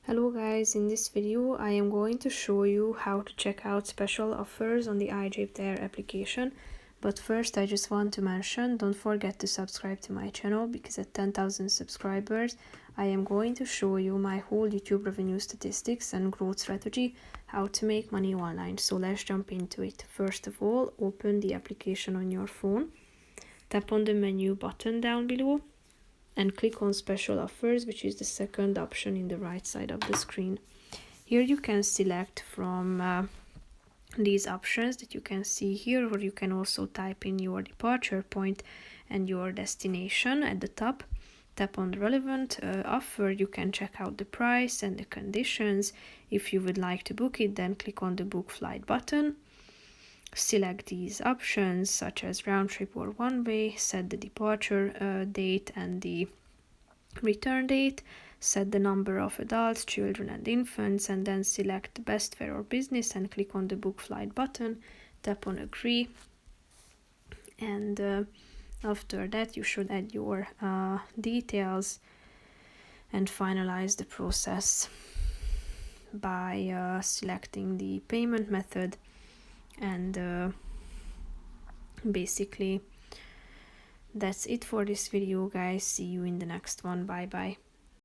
Hello guys, in this video I am going to show you how to check out special offers on the Egyptair application. But first I just want to mention, don't forget to subscribe to my channel, because at 10,000 subscribers I am going to show you my whole YouTube revenue statistics and growth strategy, how to make money online. So let's jump into it. First of all, open the application on your phone, tap on the menu button down below and click on special offers, which is the second option in the right side of the screen. Here you can select from these options that you can see here, or you can also type in your departure point and your destination at the top. Tap on the relevant offer. You can check out the price and the conditions. If you would like to book it, then click on the book flight button. Select these options such as round trip or one way, set the departure date and the return date, set the number of adults, children and infants, and then select best fare or business and click on the book flight button, tap on agree, and after that you should add your details and finalize the process by selecting the payment method. And basically that's it for this video, guys. See you in the next one. Bye bye.